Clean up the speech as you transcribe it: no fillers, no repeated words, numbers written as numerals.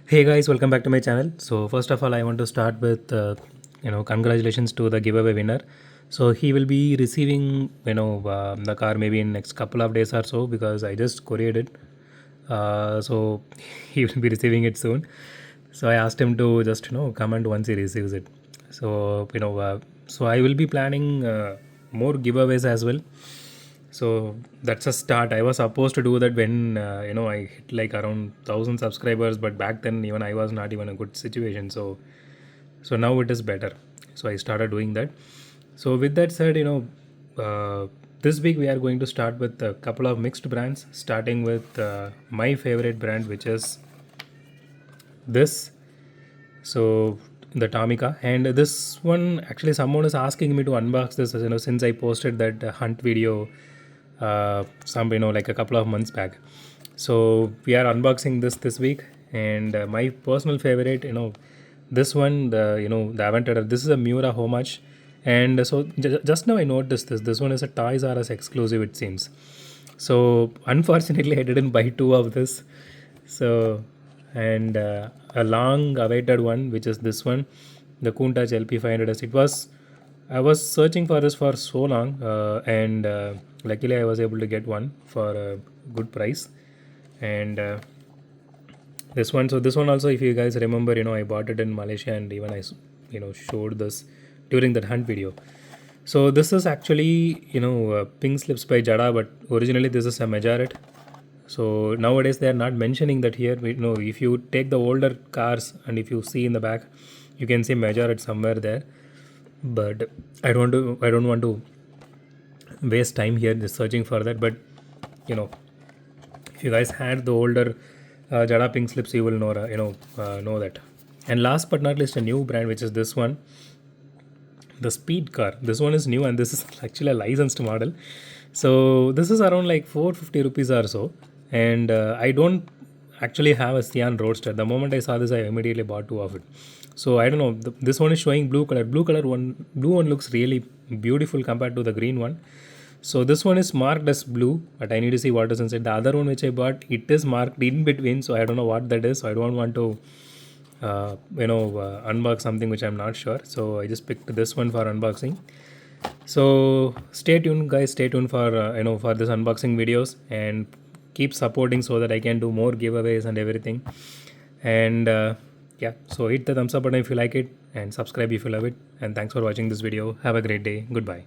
Hey guys, welcome back to my channel. So first of all, I want to start with congratulations to the giveaway winner. So he will be receiving the car maybe in next couple of days or so because I just couriered it. So he will be receiving it soon. So I asked him to just comment once he receives it. So so I will be planning more giveaways as well. So that's a start. I was supposed to do that when I hit like around 1,000 subscribers, but back then even I was not even a good situation. So now it is better. So I started doing that. So with that said, this week we are going to start with a couple of mixed brands, starting with my favorite brand, which is this. So the Tomica, and this one actually someone is asking me to unbox this, since I posted that hunt video some like a couple of months back. So we are unboxing this week, and my personal favorite, this one, the Aventador. This is a Miura homage, and so just now I noticed this one is a Toys R Us exclusive, it seems. So unfortunately I didn't buy two of this. So and a long awaited one, which is this one, the Countach LP500S. I was searching for this for so long, and luckily I was able to get one for a good price. And this one, so this one also, if you guys remember, I bought it in Malaysia, and even I showed this during that hunt video. So this is actually pink slips by Jada, but originally this is a Majorette. So nowadays they are not mentioning that here. If you take the older cars and if you see in the back, you can see Majorette somewhere there. But I don't want to waste time here just searching for that. But if you guys had the older Jada pink slips, you will know that. And last but not least, a new brand, which is this one, the Speed car. This one is new, and this is actually a licensed model. So this is around like 450 rupees or so. And I don't actually have a Sian Roadster. The moment I saw this, I immediately bought two of it. So I don't know. This one is showing blue color. Blue one looks really beautiful compared to the green one. So this one is marked as blue, but I need to see what is inside. The other one which I bought, it is marked in between, so I don't know what that is. So I don't want to unbox something which I'm not sure. So I just picked this one for unboxing. So stay tuned, guys. Stay tuned for for this unboxing videos, and keep supporting so that I can do more giveaways and everything. And yeah, so hit the thumbs up button if you like it, and subscribe if you love it. And thanks for watching this video. Have a great day. Goodbye.